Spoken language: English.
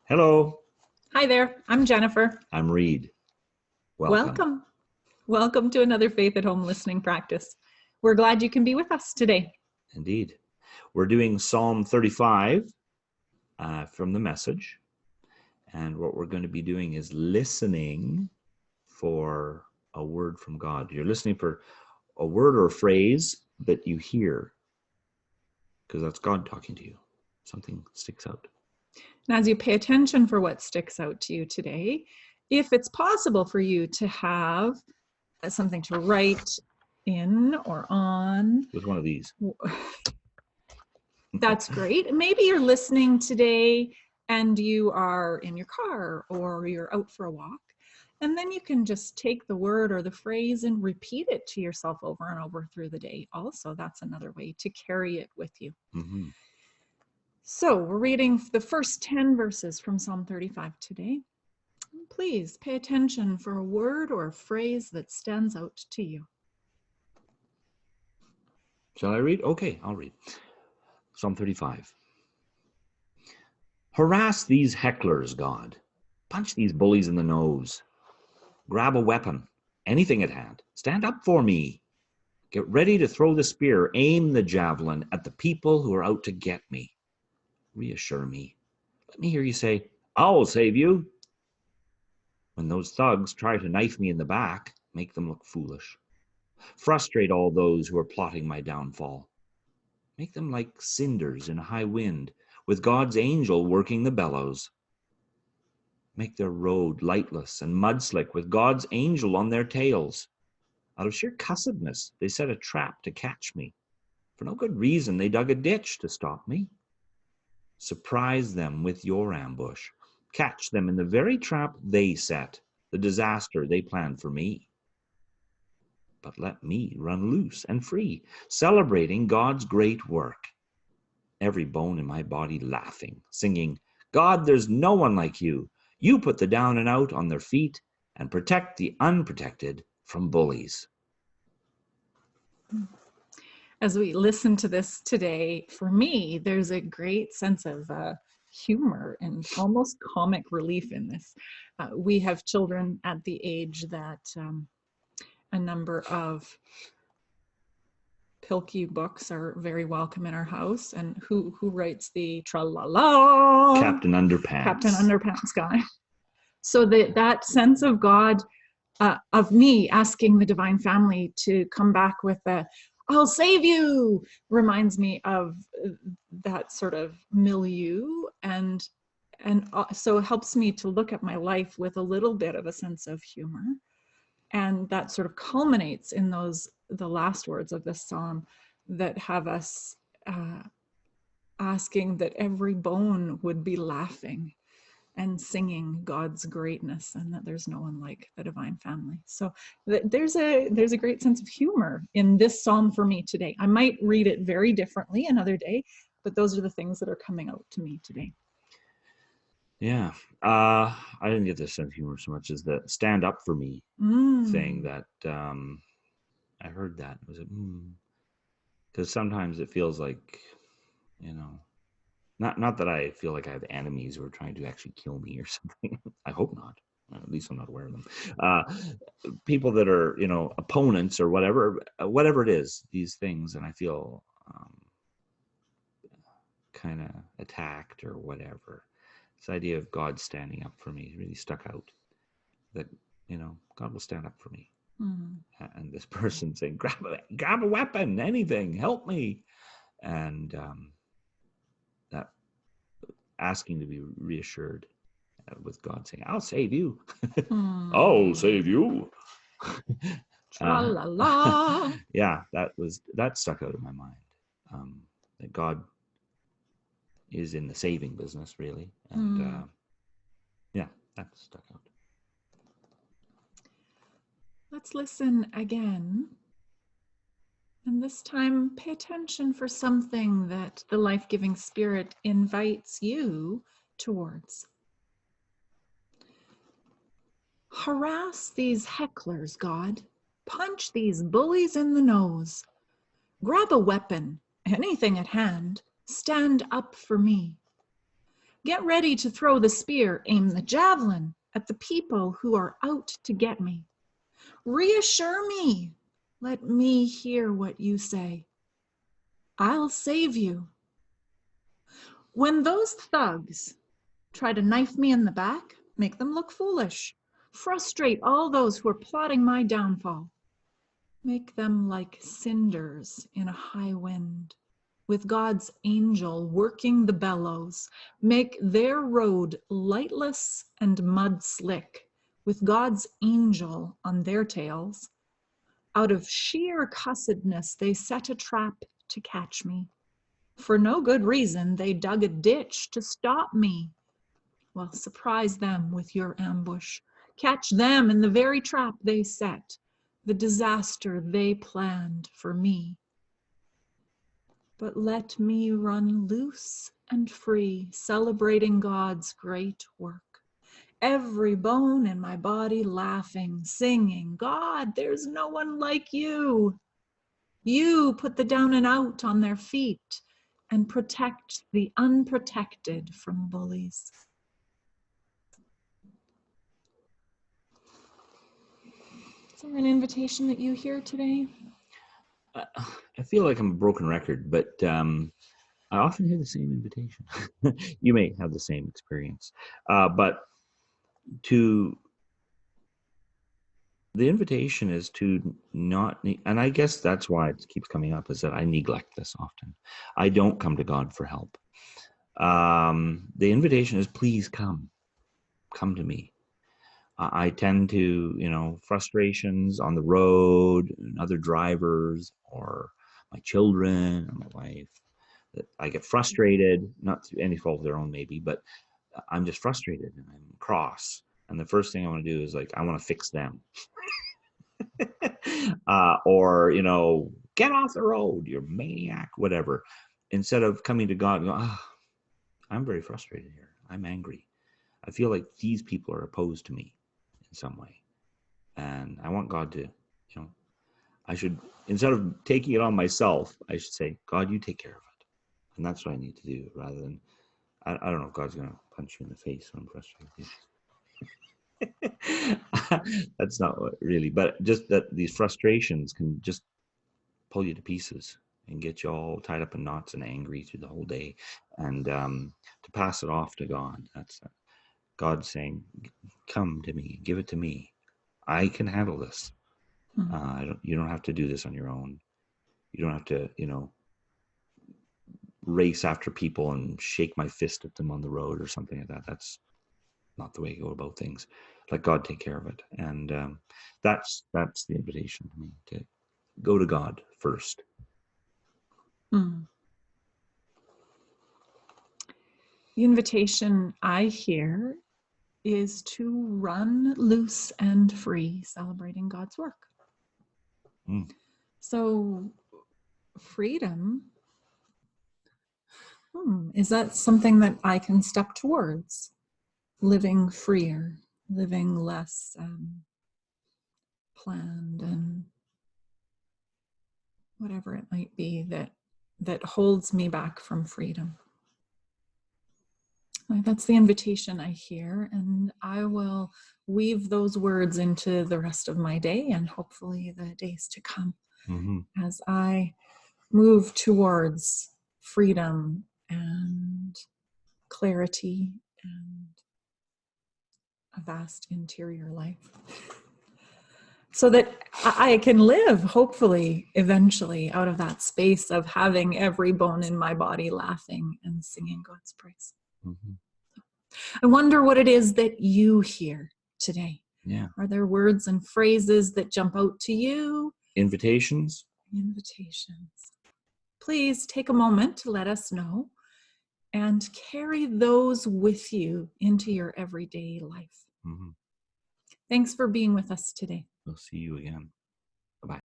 Hello, Hi there, I'm Jennifer. I'm Reed. Welcome. Welcome. Welcome to another Faith at Home listening practice. We're glad you can be with us today. Indeed. We're doing Psalm 35 from the Message. And what we're going to be doing is listening for a word from God. You're listening for a word or a phrase that you hear, because that's God talking to you. Something sticks out. And as you pay attention for what sticks out to you today, if it's possible for you to have something to write in or on, With one of these. that's great. Maybe you're listening today and you are in your car or you're out for a walk. And then you can just take the word or the phrase and repeat it to yourself over and over through the day. Also, that's another way to carry it with you. Mm-hmm. So we're reading the first 10 verses from Psalm 35 today. Please pay attention for a word or a phrase that stands out to you. Shall I read? Okay, I'll read. Psalm 35. Harass these hecklers, God. Punch these bullies in the nose. Grab a weapon, anything at hand. Stand up for me. Get ready to throw the spear, aim the javelin at the people who are out to get me. Reassure me. Let me hear you say, I'll save you. When those thugs try to knife me in the back, make them look foolish. Frustrate all those who are plotting my downfall. Make them like cinders in a high wind, with God's angel working the bellows. Make their road lightless and mudslick, with God's angel on their tails. Out of sheer cussedness, they set a trap to catch me. For no good reason, they dug a ditch to stop me. Surprise them with your ambush. Catch them in the very trap they set, the disaster they planned for me. But let me run loose and free, celebrating God's great work. Every bone in my body laughing, singing, God, there's no one like you. You put the down and out on their feet and protect the unprotected from bullies. As we listen to this today, for me, there's a great sense of humor and almost comic relief in this. We have children at the age that a number of Pilkey books are very welcome in our house. And who writes the tra-la-la? Captain Underpants. Captain Underpants guy. So that sense of God, of me asking the Divine Family to come back with a I'll save you, reminds me of that sort of milieu, and so it helps me to look at my life with a little bit of a sense of humor. And that sort of culminates in the last words of this psalm that have us asking that every bone would be laughing and singing God's greatness, and that there's no one like the Divine Family. So there's a great sense of humor in this psalm for me today. I might read it very differently another day, but those are the things that are coming out to me today. Yeah, I didn't get this sense of humor so much as the stand up for me thing that I heard that. Was it? Because sometimes it feels like, not that I feel like I have enemies who are trying to actually kill me or something. I hope not. At least I'm not aware of them. People that are, opponents or whatever it is, these things, and I feel kind of attacked or whatever. This idea of God standing up for me really stuck out. That, God will stand up for me. Mm-hmm. And this person saying, grab a weapon, anything, help me. And that asking to be reassured with God saying, I'll save you. I'll save you. La. Yeah, that stuck out of my mind. That God is in the saving business, really. And yeah, that stuck out. Let's listen again. And this time, pay attention for something that the life-giving Spirit invites you towards. Harass these hecklers, God. Punch these bullies in the nose. Grab a weapon, anything at hand. Stand up for me. Get ready to throw the spear, aim the javelin at the people who are out to get me. Reassure me. Let me hear what you say. I'll save you. When those thugs try to knife me in the back, make them look foolish. Frustrate all those who are plotting my downfall. Make them like cinders in a high wind, with God's angel working the bellows. Make their road lightless and mud slick, with God's angel on their tails. Out of sheer cussedness, they set a trap to catch me. For no good reason, they dug a ditch to stop me. Well, surprise them with your ambush. Catch them in the very trap they set, the disaster they planned for me. But let me run loose and free, celebrating God's great work. Every bone in my body laughing, singing, God, there's no one like you. You put the down and out on their feet and protect the unprotected from bullies. Is there an invitation that you hear today? I feel like I'm a broken record, but I often hear the same invitation. You may have the same experience, but the invitation is to not, and I guess that's why it keeps coming up, is that I neglect this often. I don't come to God for help. The invitation is, please come to me. I tend to, frustrations on the road and other drivers or my children or my wife, that I get frustrated, not through any fault of their own maybe, but I'm just frustrated and I'm cross. And the first thing I want to do is I want to fix them. Or, get off the road, you maniac, whatever. Instead of coming to God and go, I'm very frustrated here. I'm angry. I feel like these people are opposed to me in some way. And I want God to, I should, instead of taking it on myself, I should say, God, you take care of it. And that's what I need to do, rather than, I don't know if God's going to punch you in the face when I'm frustrated. That's not what really, but just that these frustrations can just pull you to pieces and get you all tied up in knots and angry through the whole day. And to pass it off to God, that's God saying, come to me, give it to me. I can handle this. You don't have to do this on your own. You don't have to, race after people and shake my fist at them on the road or something like that. That's not the way you go about things. Let God take care of it. And that's the invitation to me, to go to God first. The invitation I hear is to run loose and free, celebrating God's work. So freedom, is that something that I can step towards? Living freer, living less planned, and whatever it might be that holds me back from freedom. That's the invitation I hear, and I will weave those words into the rest of my day and hopefully the days to come, as I move towards freedom and clarity and a vast interior life, so that I can live, hopefully, eventually, out of that space of having every bone in my body laughing and singing God's praise. I wonder what it is that you hear today. Yeah. Are there words and phrases that jump out to you? Invitations. Please take a moment to let us know and carry those with you into your everyday life. Thanks for being with us today. We'll see you again. Bye-bye.